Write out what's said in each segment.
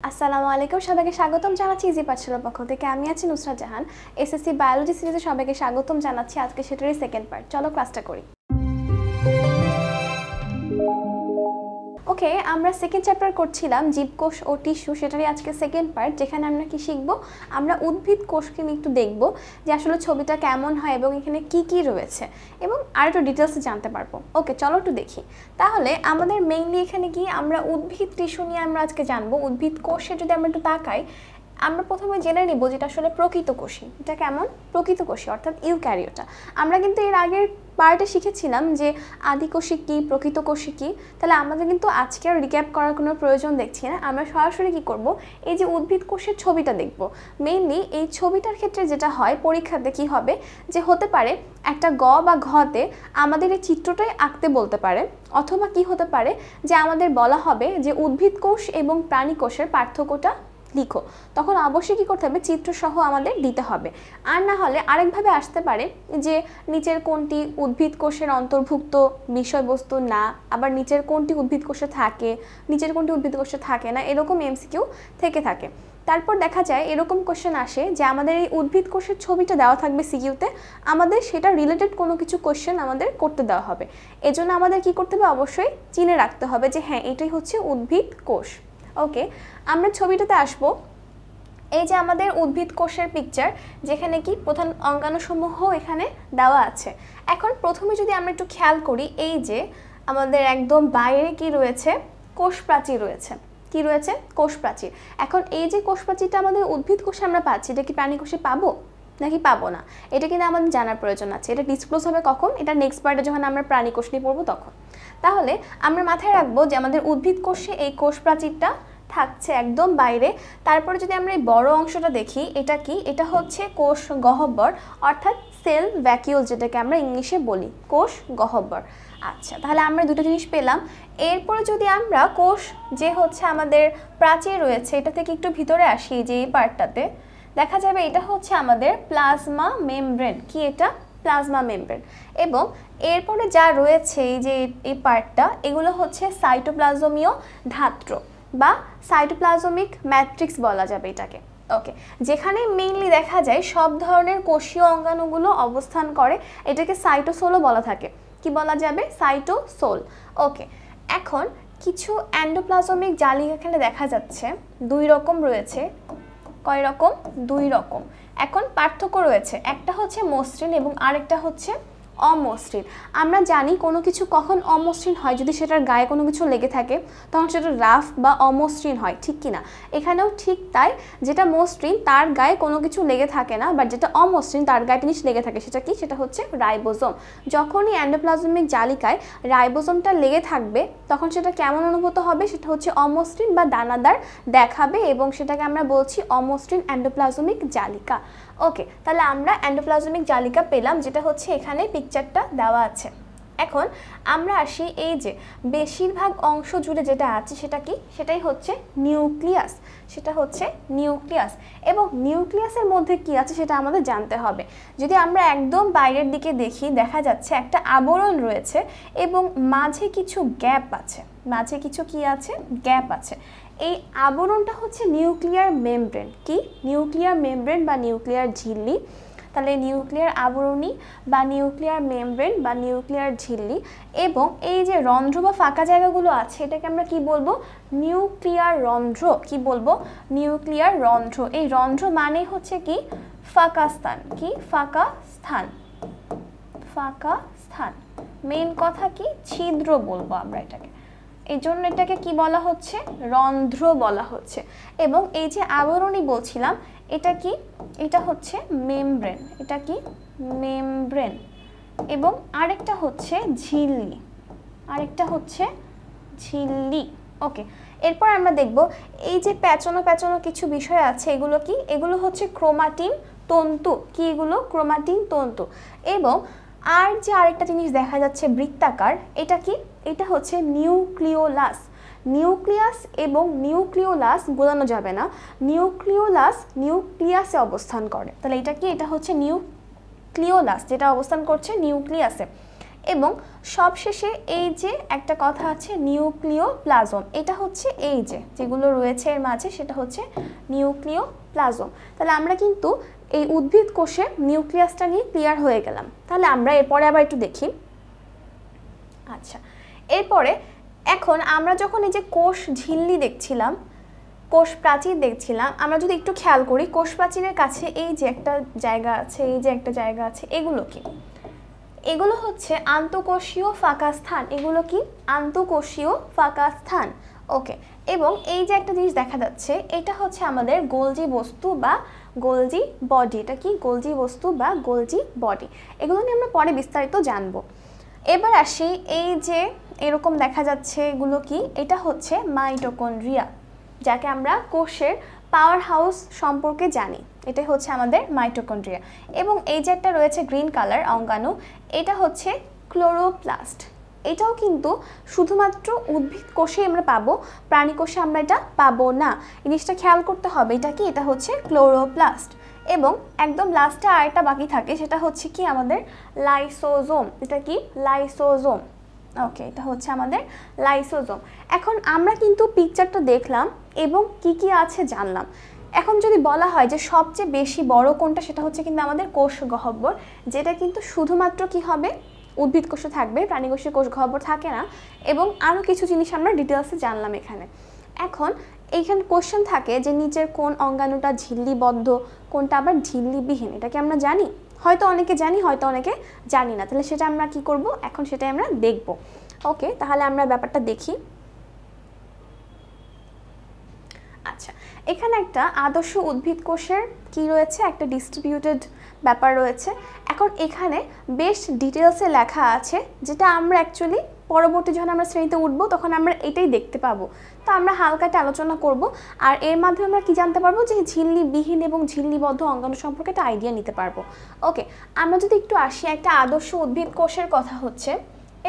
আসসালামু আলাইকুম, সবাইকে স্বাগতম জানাচ্ছি ইজি পাঠশালার পক্ষ থেকে। আমি আছি নুসরাত জাহান। এসএসসি বায়োলজি সিরিজে সবাইকে স্বাগতম জানাচ্ছি। আজকে সেটারই সেকেন্ড পার্ট। চলো ক্লাসটা করি। ওকে, আমরা সেকেন্ড চ্যাপ্টার করছিলাম জীবকোষ ও টিস্যু, সেটারই আজকে সেকেন্ড পার্ট, যেখানে আমরা কি শিখবো, আমরা উদ্ভিদ কোষকে নিয়ে একটু দেখবো যে আসলে ছবিটা কেমন হয় এবং এখানে কি কি রয়েছে এবং আর একটু ডিটেলসে জানতে পারবো। ওকে, চলো একটু দেখি। তাহলে আমাদের মেইনলি এখানে কি আমরা উদ্ভিদ টিস্যু নিয়ে আমরা আজকে জানবো। উদ্ভিদ কোষে যদি আমরা একটু তাকাই, আমরা প্রথমে জেনে নিব যেটা আসলে প্রকৃত কোষী। এটা কেমন? প্রকৃত কোষী অর্থাৎ ইউক্যারিওটা। আমরা কিন্তু এর আগের পার্টে শিখেছিলাম যে আদিকোষী কী, প্রকৃত কোষী কী। তাহলে আমাদের কিন্তু আজকে আর রিক্যাপ করার কোনো প্রয়োজন দেখছি না। আমরা সরাসরি কী করব, এই যে উদ্ভিদ কোষের ছবিটা দেখব। মেইনলি এই ছবিটার ক্ষেত্রে যেটা হয় পরীক্ষাতে কি হবে, যে হতে পারে একটা গ বা ঘতে আমাদের এই চিত্রটাই আঁকতে বলতে পারে, অথবা কি হতে পারে যে আমাদের বলা হবে যে উদ্ভিদ কোষ এবং প্রাণী কোষের পার্থক্যটা লিখো। তখন অবশ্যই কী করতে হবে, চিত্রসহ আমাদের দিতে হবে। আর না হলে আরেকভাবে আসতে পারে যে নিচের কোনটি উদ্ভিদ কোষের অন্তর্ভুক্ত বিষয়বস্তু না, আবার নিচের কোনটি উদ্ভিদ কোষে থাকে, নিচের কোনটি উদ্ভিদ কোষে থাকে না, এরকম এমসিকিউ থেকে থাকে। তারপর দেখা যায় এরকম কোশ্চেন আসে যে আমাদের এই উদ্ভিদ কোষের ছবিটা দেওয়া থাকবে সিকিউতে, আমাদের সেটা রিলেটেড কোনো কিছু কোশ্চেন আমাদের করতে দেওয়া হবে। এজন্য আমাদের কি করতে হবে, অবশ্যই চিনে রাখতে হবে যে হ্যাঁ এটাই হচ্ছে উদ্ভিদ কোষ। ওকে, আমরা ছবিটাতে আসব। এই যে আমাদের উদ্ভিদ কোষের পিকচার, যেখানে কি প্রধান অঙ্গাণুসমূহ এখানে দেওয়া আছে। এখন প্রথমে যদি আমরা একটু খেয়াল করি, এই যে আমাদের একদম বাইরে কি রয়েছে, কোষ প্রাচীর রয়েছে। কি রয়েছে? কোষ প্রাচীর। এখন এই যে কোষ প্রাচীরটা আমাদের উদ্ভিদ কোষে আমরা পাচ্ছি, এটা কি প্রাণী কোষে পাবো নাকি পাবো না, এটা কিন্তু আমাদের জানার প্রয়োজন আছে। এটা ডিসক্লোজ হবে কখন? এটা নেক্সট পার্টে যখন আমরা প্রাণী কোষ নিয়ে পড়বো তখন। তাহলে আমরা মাথায় রাখবো যে আমাদের উদ্ভিদ কোষে এই কোষ প্রাচীরটা থাকছে একদম বাইরে। তারপরে যদি আমরা এই বড় অংশটা দেখি, এটা কি? এটা হচ্ছে কোষ গহ্বর অর্থাৎ সেল ভ্যাকিউল, যেটাকে আমরা ইংলিশে বলি কোষ গহ্বর। আচ্ছা, তাহলে আমরা দুটো জিনিস পেলাম। এরপরে যদি আমরা কোষ যে হচ্ছে আমাদের প্রাচীর রয়েছে, এটা থেকে একটু ভিতরে আসি, যে এই পার্টটাতে দেখা যাবে এটা হচ্ছে আমাদের প্লাজমা মেমব্রেন। কি এটা? Plasma membrane. এবং এরপরে যা রয়েছে এই যে এই পার্টটা, এগুলো হচ্ছে সাইটোপ্লাজমীয় ধাত্র বা সাইটোপ্লাজমিক ম্যাট্রিক্স বলা যাবে এটাকে। ওকে, যেখানে মেইনলি দেখা যায় সব ধরনের কোষীয় অঙ্গাণুগুলো অবস্থান করে, এটাকে সাইটোসোলও বলা থাকে। কি বলা যাবে? সাইটোসোল। ওকে, এখন কিছু এন্ডোপ্লাজমিক জালিকা এখানে দেখা যাচ্ছে, দুই রকম রয়েছে। কয় রকম? দুই রকম। এখন পার্থক্য রয়েছে, একটা হচ্ছে মসৃণ এবং আরেকটা হচ্ছে অমসৃণ। আমরা জানি কোনো কিছু কখন অমসৃণ হয়, যদি সেটার গায়ে কোনো কিছু লেগে থাকে তখন সেটা রাফ বা অমসৃণ হয়, ঠিক কিনা? এখানেও ঠিক তাই, যেটা মসৃণ তার গায়ে কোনো কিছু লেগে থাকে না, বাট যেটা অমসৃণ তার গায়ে জিনিস লেগে থাকে, সেটা কি? সেটা হচ্ছে রাইবোজোম। যখনই এন্ডোপ্লাজমিক জালিকায় রাইবোজোমটা লেগে থাকবে তখন সেটা কেমন অনুভূত হবে? সেটা হচ্ছে অমসৃণ বা দানাদার দেখাবে, এবং সেটাকে আমরা বলছি অমসৃণ এন্ডোপ্লাজমিক জালিকা। ওকে, তাহলে আমরা এন্ডোপ্লাজমিক জালিকা পেলাম, যেটা হচ্ছে এখানে পিকচারটা দেওয়া আছে। এখন আমরা আসি এই যে বেশিরভাগ অংশ জুড়ে যেটা আছে সেটা কি? সেটাই হচ্ছে নিউক্লিয়াস। সেটা হচ্ছে নিউক্লিয়াস। এবং নিউক্লিয়াসের মধ্যে কি আছে সেটা আমাদের জানতে হবে। যদি আমরা একদম বাইরের দিকে দেখি, দেখা যাচ্ছে একটা আবরণ রয়েছে এবং মাঝে কিছু গ্যাপ আছে। মাঝে কিছু কি আছে? গ্যাপ আছে। এই আবরণটা হচ্ছে নিউক্লিয়ার মেমব্রেন। কি? নিউক্লিয়ার মেমব্রেন বা নিউক্লিয়ার ঝিল্লি। তাহলে নিউক্লিয়ার আবরণী বা নিউক্লিয়ার মেমব্রেন বা নিউক্লিয়ার ঝিল্লি। এবং এই যে রন্ধ্র বা ফাঁকা জায়গাগুলো আছে, এটাকে আমরা কি বলবো? নিউক্লিয়ার রন্ধ্র। কি বলবো? নিউক্লিয়ার রন্ধ্র। এই রন্ধ্র মানে হচ্ছে কি? ফাঁকা স্থান। কি? ফাঁকা স্থান। ফাঁকা স্থান। মেইন কথা কি? ছিদ্র বলবো আমরা এটাকে। এই জন্য এটাকে কি বলা হচ্ছে? রন্ধ্র বলা হচ্ছে। এবং এই যে আবরণী বলছিলাম, এটা কি? এটা হচ্ছে মেমব্রেন। এটা কি? মেমব্রেন। এবং আরেকটা হচ্ছে ঝিল্লি। আরেকটা হচ্ছে ঝিল্লি। ওকে, এরপর আমরা দেখব এই যে প্যাঁচানো প্যাঁচানো কিছু বিষয় আছে, এগুলো কি? এগুলো হচ্ছে ক্রোমাটিন তন্তু। কি এগুলো? ক্রোমাটিন তন্তু। এবং আর যে আরেকটা জিনিস দেখা যাচ্ছে বৃত্তাকার, এটা কি? এটা হচ্ছে নিউক্লিওলাস। নিউক্লিয়াস এবং নিউক্লিওলাস বোঝানো যাবে না। নিউক্লিওলাস নিউক্লিয়াসে অবস্থান করে। তাহলে এটা কি? এটা হচ্ছে নিউক্লিওলাস, যেটা অবস্থান করছে নিউক্লিয়াসে। এবং সবশেষে এই যে একটা কথা আছে নিউক্লিওপ্লাজম, এটা হচ্ছে এই যে যেগুলো রয়েছে এর মাঝে সেটা হচ্ছে নিউক্লিওপ্লাজম। তাহলে আমরা কিন্তু এই উদ্ভিদ কোষে নিউক্লিয়াসটা নিয়ে ক্লিয়ার হয়ে গেলাম। তাহলে আমরা এরপরে আবার একটু দেখি। আচ্ছা, এরপরে এখন আমরা যখন এই যে কোষ ঝিল্লি দেখছিলাম, কোষ প্রাচীর দেখছিলাম, আমরা যদি একটু খেয়াল করি কোষ প্রাচীরের কাছে এই যে একটা জায়গা আছে, এই যে একটা জায়গা আছে, এগুলো কি? এগুলো হচ্ছে আন্তঃকোষীয় ফাঁকা স্থান। এগুলো কি? আন্তঃকোষীয় ফাঁকা স্থান। ওকে, এবং এই যে একটা জিনিস দেখা যাচ্ছে এটা হচ্ছে আমাদের গোলজি বস্তু বা গোলজি বডি। এটা কি? গোলজি বস্তু বা গোলজি বডি। এগুলো নিয়ে আমরা পরে বিস্তারিত জানবো। এবার আসি, এই যে এরকম দেখা যাচ্ছে এগুলো কি? এটা হচ্ছে মাইটোকন্ড্রিয়া, যাকে আমরা কোষের পাওয়ার হাউস সম্পর্কে জানি। এটাই হচ্ছে আমাদের মাইটোকন্ড্রিয়া। এবং এই যে একটা রয়েছে গ্রিন কালার অঙ্গাণু, এটা হচ্ছে ক্লোরোপ্লাস্ট। এটাও কিন্তু শুধুমাত্র উদ্ভিদ কোষে আমরা পাবো, প্রাণী কোষে আমরা এটা পাবো না। জিনিসটা খেয়াল করতে হবে। এটা কি? এটা হচ্ছে ক্লোরোপ্লাস্ট। এবং একদম লাস্টে আরেকটা বাকি থাকে, সেটা হচ্ছে কি? আমাদের লাইসোজোম। এটা কি? লাইসোজোম। ওকে, এটা হচ্ছে আমাদের লাইসোজোম। এখন আমরা কিন্তু পিকচারটা দেখলাম এবং কি কি আছে জানলাম। এখন যদি বলা হয় যে সবচেয়ে বেশি বড় কোনটা, সেটা হচ্ছে কিন্তু আমাদের কোষ গহ্বর, যেটা কিন্তু শুধুমাত্র কি হবে? উদ্ভিদ কোষে থাকবে, প্রাণী কোষে কোষ গহ্বর থাকে না। এবং আরও কিছু জিনিস আমরা ডিটেলসে জানলাম এখানে। এখন এইখানে কোশ্চেন থাকে যে নিচের কোন অঙ্গাণুটা ঝিল্লিবদ্ধ, কোনটা আবার ঝিল্লিবিহীন। এটা কি আমরা জানি? হয়তো অনেকে জানি, হয়তো অনেকে জানি না। তাহলে সেটা আমরা কি করব? এখন সেটাই আমরা দেখব। ওকে, তাহলে আমরা ব্যাপারটা দেখি। আচ্ছা, এখানে একটা আদর্শ উদ্ভিদ কোষের কি রয়েছে? একটা ডিস্ট্রিবিউটেড ব্যাপার রয়েছে। এখন এখানে বেশ ডিটেলসে লেখা আছে, যেটা আমরা অ্যাকচুয়ালি পরবর্তী যখন আমরা শ্রেণীতে উঠবো তখন আমরা এটাই দেখতে পাবো। তো আমরা হালকা একটা আলোচনা করব, আর এর মাধ্যমে আমরা কি জানতে পারবো? যে ঝিল্লিবিহীন এবং ঝিল্লিবদ্ধ অঙ্গাণু সম্পর্কে একটা আইডিয়া নিতে পারবো। ওকে, আমরা যদি একটু আসি, একটা আদর্শ উদ্ভিদ কোষের কথা হচ্ছে,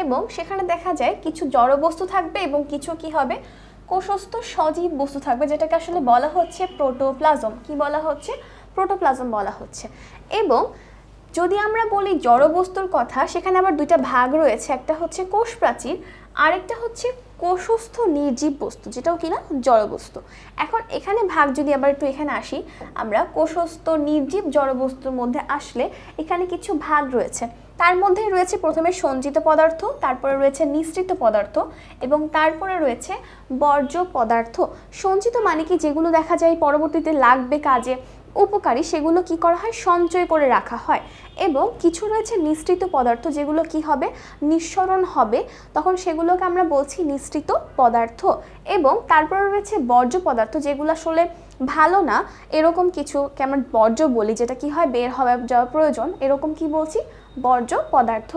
এবং সেখানে দেখা যায় কিছু জড় বস্তু থাকবে এবং কিছু কি হবে? কোষস্থ সজীব বস্তু থাকবে, যেটাকে আসলে বলা হচ্ছে প্রোটোপ্লাজম। কি বলা হচ্ছে? প্রোটোপ্লাজম বলা হচ্ছে। এবং যদি আমরা বলি জড় বস্তুর কথা, সেখানে আবার দুইটা ভাগ রয়েছে। একটা হচ্ছে কোষ প্রাচীর, আরেকটা হচ্ছে কোষস্থ নির্জীব বস্তু, যেটাও কিনা জড় বস্তু। এখন এখানে ভাগ যদি আবার একটু এখানে আসি, আমরা কোষস্থ নির্জীব জড় বস্তুর মধ্যে আসলে এখানে কিছু ভাগ রয়েছে। তার মধ্যে রয়েছে প্রথমে সঞ্চিত পদার্থ, তারপরে রয়েছে নিঃসৃত পদার্থ, এবং তারপরে রয়েছে বর্জ্য পদার্থ। সঞ্চিত মানে কি? যেগুলো দেখা যায় পরবর্তীতে লাগবে, কাজে উপকারী, সেগুলো কি করা হয়? সঞ্চয় করে রাখা হয়। এবং কিছু রয়েছে নিঃসৃত পদার্থ, যেগুলো কি হবে? নিঃসরণ হবে, তখন সেগুলোকে আমরা বলছি নিঃসৃত পদার্থ। এবং তারপরে রয়েছে বর্জ্য পদার্থ, যেগুলো আসলে ভালো না, এরকম কিছুকে আমরা বর্জ্য বলি, যেটা কি হয়? বের হওয়া যাওয়া প্রয়োজন, এরকম কি বলছি? বর্জ্য পদার্থ।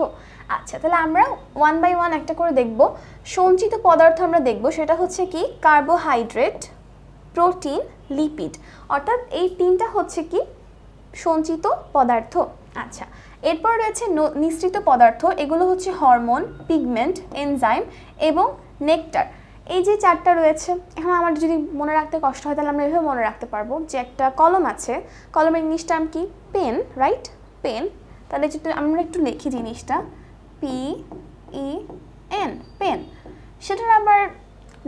আচ্ছা, তাহলে আমরা ওয়ান বাই ওয়ান একটা করে দেখব। সঞ্চিত পদার্থ আমরা দেখব, সেটা হচ্ছে কি? Carbohydrate, protein, lipid. অর্থাৎ এই তিনটা হচ্ছে কি? সঞ্চিত পদার্থ। আচ্ছা, এরপর রয়েছে নিঃসৃত পদার্থ। এগুলো হচ্ছে হরমোন, পিগমেন্ট, এনজাইম এবং নেকটার। এই যে চারটা রয়েছে। এখন আমার যদি মনে রাখতে কষ্ট হয়, তাহলে আমরা এভাবে মনে রাখতে পারবো যে একটা কলম আছে, কলমের ইংলিশ টার্ম কি? Pen, right? পেন। তাহলে যদি আমরা একটু লিখি জিনিসটা, PEN, পেন। সেটার আবার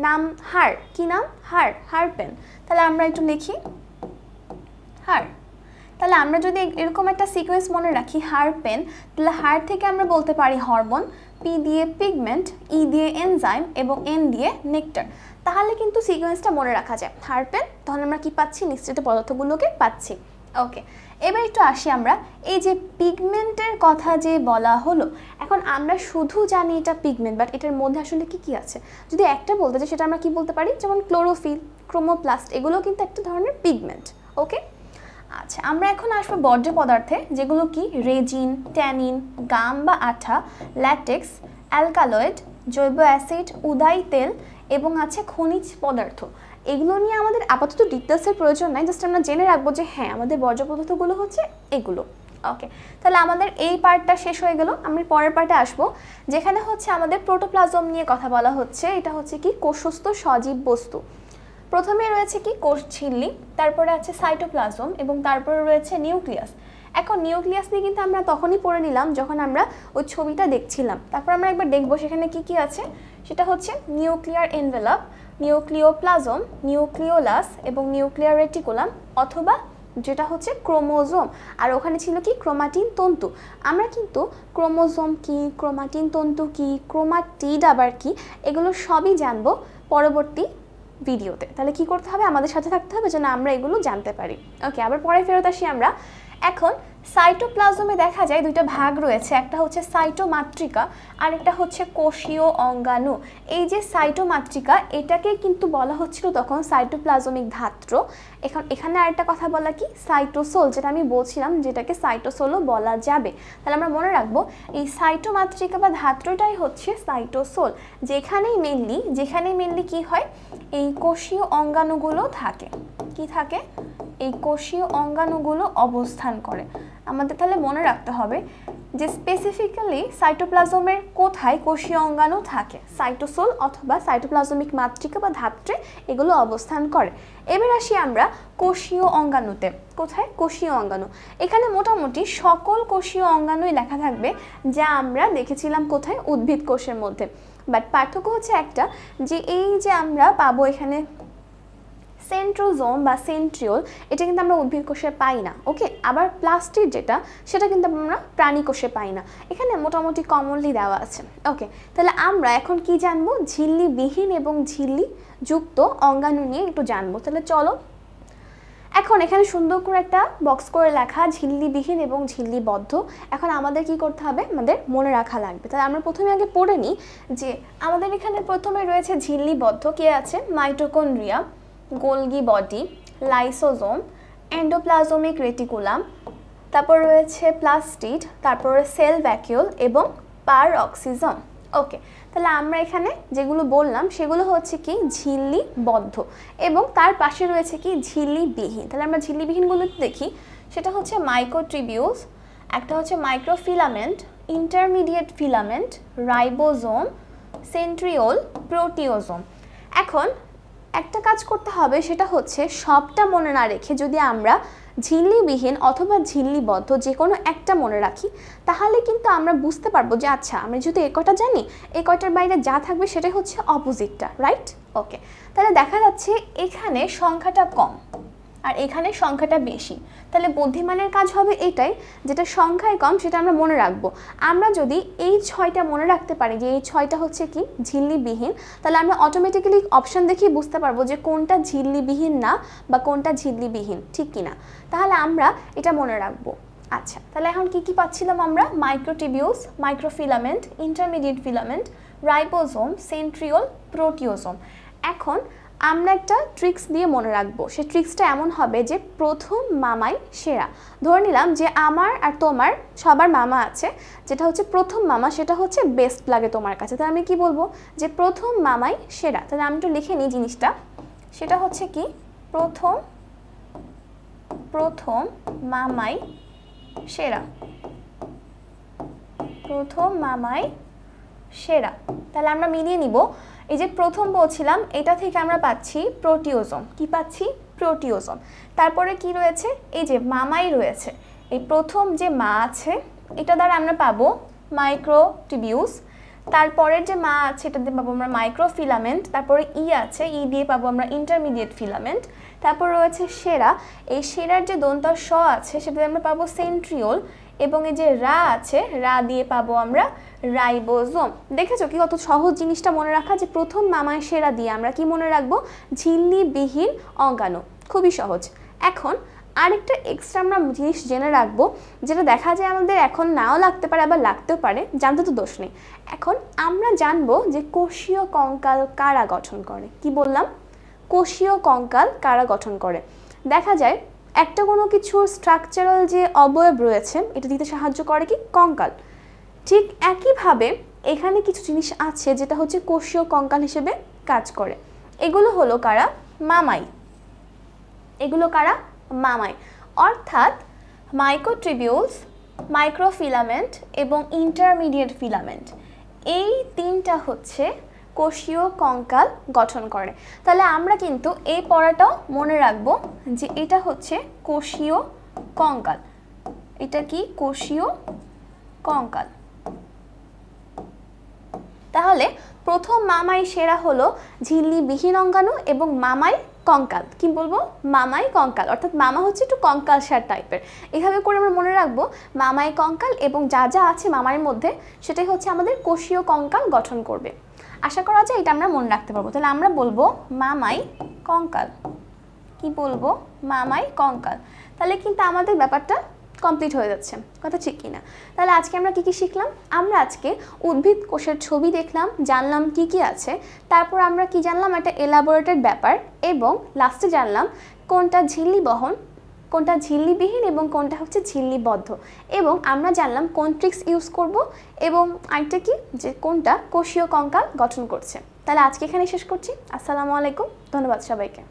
নাম হার। কি নাম? হার, হার পেন। তাহলে আমরা একটু লিখি হার। তাহলে আমরা যদি এরকম একটা সিকোয়েন্স মনে রাখি, হার পেন, তাহলে হার থেকে আমরা বলতে পারি হরমোন, পি দিয়ে পিগমেন্ট, ই দিয়ে এনজাইম এবং এন দিয়ে নেকটার। তাহলে কিন্তু সিকোয়েন্সটা মনে রাখা যায়। হার পেন, তাহলে আমরা কি পাচ্ছি? নিঃসৃত পদার্থগুলোকে পাচ্ছি। ওকে, এবার একটু আসি আমরা এই যে পিগমেন্টের কথা যে বলা হলো। এখন আমরা শুধু জানি এটা পিগমেন্ট, বাট এটার মধ্যে আসলে কি কি আছে যদি একটা বলতে চাই, সেটা আমরা কি বলতে পারি? যেমন ক্লোরোফিল, ক্রোমোপ্লাস্ট, এগুলো কিন্তু একটা ধরনের পিগমেন্ট। ওকে, আচ্ছা, আমরা এখন আসবো বর্জ্য পদার্থে, যেগুলো কি? রেজিন, ট্যানিন, গাম বা আঠা, ল্যাটেক্স, অ্যালকালয়েড, জৈব অ্যাসিড, উদাই তেল এবং আছে খনিজ পদার্থ। এগুলো নিয়ে আমাদের আপাতত ডিটেলসের প্রয়োজন নাই, জাস্ট আমরা জেনে রাখবো যে হ্যাঁ, আমাদের বর্জ্য পদার্থগুলো হচ্ছে এগুলো। ওকে, তাহলে আমাদের এই পার্টটা শেষ হয়ে গেল। আমরা পরের পার্টে আসবো, যেখানে হচ্ছে আমাদের প্রোটোপ্লাজম নিয়ে কথা বলা হচ্ছে। এটা হচ্ছে কি? কোষস্থ সজীব বস্তু। প্রথমে রয়েছে কি? কোষ ঝিল্লি, তারপরে আছে সাইটোপ্লাজম এবং তারপরে রয়েছে নিউক্লিয়াস। এখন নিউক্লিয়াস নিয়ে কিন্তু আমরা তখনই পড়ে নিলাম যখন আমরা ওই ছবিটা দেখছিলাম। তারপর আমরা একবার দেখবো সেখানে কি কি আছে। সেটা হচ্ছে নিউক্লিয়ার এনভেলপ, নিউক্লিওপ্লাজম, নিউক্লিওলাস এবং নিউক্লিয়ার রেটিকুলাম, অথবা যেটা হচ্ছে ক্রোমোজোম। আর ওখানে ছিল কি ক্রোমাটিন তন্তু। আমরা কিন্তু ক্রোমোজোম কি, ক্রোমাটিন তন্তু কি, ক্রোমাটিড আবার কি, এগুলো সবই জানবো পরবর্তী ভিডিওতে। তাহলে কি করতে হবে, আমাদের সাথে থাকতে হবে যেন আমরা এগুলো জানতে পারি। ওকে, আবার পরে ফেরত আসি আমরা। এখন সাইটোপ্লাজমে দেখা যায় দুইটা ভাগ রয়েছে, একটা হচ্ছে সাইটোমাতৃকা আর একটা হচ্ছে কোষীয় অঙ্গাণু। এই যে সাইটোমাতৃকা, এটাকে কিন্তু বলা হচ্ছিল তখন সাইটোপ্লাজমিক ধাত্র। এখানে আরেকটা কথা বলা কি সাইটোসোল, যেটা আমি বলছিলাম, যেটাকে সাইটোসোলও বলা যাবে। তাহলে আমরা মনে রাখবো এই সাইটোমাতৃকা বা ধাত্রটাই হচ্ছে সাইটোসোল, যেখানেই মেনলি কি হয়, এই কোষীয় অঙ্গাণুগুলো থাকে। কি থাকে? এই কোষীয় অঙ্গাণুগুলো অবস্থান করে। আমাদের তাহলে মনে রাখতে হবে যে স্পেসিফিক্যালি সাইটোপ্লাজমের কোথায় কোষীয় অঙ্গাণু থাকে, সাইটোসোল অথবা সাইটোপ্লাজমিক মাতৃকা বা ধাত্রে এগুলো অবস্থান করে। এবার আসি আমরা কোষীয় অঙ্গাণুতে। কোথায়? কোষীয় অঙ্গাণু। এখানে মোটামুটি সকল কোষীয় অঙ্গাণুই লেখা থাকবে, যা আমরা দেখেছিলাম কোথায়, উদ্ভিদ কোষের মধ্যে। বাট পার্থক্য হচ্ছে একটা, যে এই যে আমরা পাবো এখানে সেন্ট্রোজোম বা সেন্ট্রিওল, এটা কিন্তু আমরা উদ্ভিদ কোষে পাই না। ওকে, আবার প্লাস্টিড যেটা, সেটা কিন্তু আমরা প্রাণী কোষে পাই না। এখানে মোটামুটি কমনলি দেওয়া আছে। ওকে, তাহলে আমরা এখন কি জানবো, ঝিল্লিবিহীন এবং ঝিল্লি যুক্ত অঙ্গাণু নিয়ে একটু জানবো। তাহলে চলো, এখন এখানে সুন্দর করে একটা বক্স করে লেখা ঝিল্লিবিহীন এবং ঝিল্লিবদ্ধ। এখন আমাদের কি করতে হবে, আমাদের মনে রাখা লাগবে। তাহলে আমরা প্রথমে আগে পড়ে নিই যে আমাদের এখানে প্রথমে রয়েছে ঝিল্লিবদ্ধ, কে আছে, mitochondria, Golgi body, lysosome, endoplasmic reticulum, তারপর রয়েছে প্লাস্টিড, তারপরে সেল ভ্যাকিউল এবং পারঅক্সিজম। ওকে, তাহলে আমরা এখানে যেগুলো বললাম সেগুলো হচ্ছে কি ঝিল্লিবদ্ধ, এবং তার পাশে রয়েছে কি ঝিল্লিবিহীন। তাহলে আমরা ঝিল্লিবিহীনগুলো দেখি। সেটা হচ্ছে মাইক্রোটিবিউলস, একটা হচ্ছে microfilament, intermediate filament, ribosome, centriole, proteasome. এখন একটা কাজ করতে হবে, সেটা হচ্ছে সবটা মনে না রেখে যদি আমরা ঝিল্লিবিহীন অথবা ঝিল্লিবদ্ধ যে কোনো একটা মনে রাখি, তাহলে কিন্তু আমরা বুঝতে পারবো যে আচ্ছা, আমরা যদি এ কটা জানি, এই কটার বাইরে যা থাকবে সেটাই হচ্ছে অপোজিটটা, রাইট? ওকে, তাহলে দেখা যাচ্ছে এখানে সংখ্যাটা কম আর এখানে সংখ্যাটা বেশি। তাহলে বুদ্ধিমানের কাজ হবে এটাই, যেটা সংখ্যায় কম সেটা আমরা মনে রাখবো। আমরা যদি এই 6টা মনে রাখতে পারি যে এই 6টা হচ্ছে কি ঝিল্লিবিহীন, তাহলে আমরা অটোমেটিক্যালি অপশন দেখেই বুঝতে পারবো যে কোনটা ঝিল্লিবিহীন না বা কোনটা ঝিল্লিবিহীন, ঠিক কিনা। তাহলে আমরা এটা মনে রাখবো। আচ্ছা, তাহলে এখন কি কি পাচ্ছিলাম আমরা, microtubules, microfilament, intermediate filament, ribosome, centriole, proteasome. এখন আমরা একটা ট্রিক্স দিয়ে মনে রাখবো। সেই ট্রিক্সটা এমন হবে যে প্রথম মামাই সেরা। ধরে নিলাম যে আমার আর তোমার সবার মামা আছে, যেটা হচ্ছে প্রথম মামা, সেটা হচ্ছে বেস্ট লাগে তোমার কাছে। তাহলে আমি কি বলবো, যে প্রথম মামাই সেরা। তাহলে আমি একটু লিখে নিই জিনিসটা। সেটা হচ্ছে কি প্রথম মামাই সেরা, প্রথম মামাই সেরা। তাহলে আমরা মিলিয়ে নিব। এই যে প্রথম বলছিলাম, এটা থেকে আমরা পাচ্ছি প্রোটিওজোম। কি পাচ্ছি? প্রোটিওজোম। তারপরে কি রয়েছে, এই যে মামাই রয়েছে, এই প্রথম যে মা আছে এটা দ্বারা আমরা পাবো মাইক্রোটিবিউলস। তারপরের যে মা আছে এটা দিয়ে পাবো আমরা মাইক্রোফিলামেন্ট। তারপরে ই আছে, ই দিয়ে পাবো আমরা ইন্টারমিডিয়েট ফিলামেন্ট। তারপর রয়েছে সেরা, এই সেরার যে দন্তার স আছে সেটা দিয়ে আমরা পাবো সেন্ট্রিওল। এবং এই যে রা আছে, রা দিয়ে পাবো আমরা রাইবোজোম। দেখেছো কি কত সহজ জিনিসটা মনে রাখা, যে প্রথম মামায় সেরা দিয়ে আমরা কি মনে রাখবো, ঝিল্লিবিহীন অঙ্গাণু। খুবই সহজ। এখন আরেকটা এক্সট্রা আমরা জিনিস জেনে রাখবো, যেটা দেখা যায় আমাদের এখন নাও লাগতে পারে আবার লাগতেও পারে, জানতে তো দোষ নেই। এখন আমরা জানবো যে কোষীয় কঙ্কাল কারা গঠন করে। কি বললাম? কোষীয় কঙ্কাল কারা গঠন করে। দেখা যায় একটা কোনো কিছুর স্ট্রাকচারাল যে অবয়ব রয়েছে, এটা দিতে সাহায্য করে কি কঙ্কাল। ঠিক একইভাবে এখানে কিছু জিনিস আছে যেটা হচ্ছে কোষীয় কঙ্কাল হিসেবে কাজ করে। এগুলো হলো কারা? মামাই। এগুলো কারা? মামাই। অর্থাৎ মাইক্রোটিবিউলস, মাইক্রোফিলামেন্ট এবং ইন্টারমিডিয়েট ফিলামেন্ট, এই তিনটা হচ্ছে কোষীয় কঙ্কাল গঠন করে। তাহলে আমরা কিন্তু এই পড়াটাও মনে রাখবো যে এটা হচ্ছে কোষীয় কঙ্কাল। এটা কি কোষীয় কঙ্কাল। তাহলে প্রথম মামাই সেরা হলো ঝিল্লিবিহীন অঙ্গাণু এবং মামাই কঙ্কাল। কি বলবো? মামাই কঙ্কাল, অর্থাৎ মামা হচ্ছে একটু কঙ্কালসার টাইপের। এভাবে করে আমরা মনে রাখবো মামাই কঙ্কাল এবং যা যা আছে মামার মধ্যে সেটাই হচ্ছে আমাদের কোষীয় কঙ্কাল গঠন করবে। আশা করা যায় এটা আমরা মনে রাখতে পারবো। তাহলে আমরা বলবো মামাই কঙ্কাল। কি বলবো? মামাই কঙ্কাল। তাহলে কিন্তু আমাদের ব্যাপারটা কমপ্লিট হয়ে যাচ্ছে, কথা ঠিক কিনা? তাহলে আজকে আমরা কি কি শিখলাম? আমরা আজকে উদ্ভিদ কোষের ছবি দেখলাম, জানলাম কি কি আছে, তারপর আমরা কি জানলাম একটা এলাবোরেটেড ব্যাপার, এবং লাস্টে জানলাম কোনটা ঝিল্লি বহন, কোনটা ঝিল্লিবিহীন এবং কোনটা হচ্ছে ঝিল্লিবদ্ধ, এবং আমরা জানলাম কোন ট্রিক্স ইউজ করব, এবং আরেকটা কি যে কোনটা কোষীয় কঙ্কাল গঠন করছে। তাহলে আজকে এখানে শেষ করছি। আসসালামু আলাইকুম, ধন্যবাদ সবাইকে।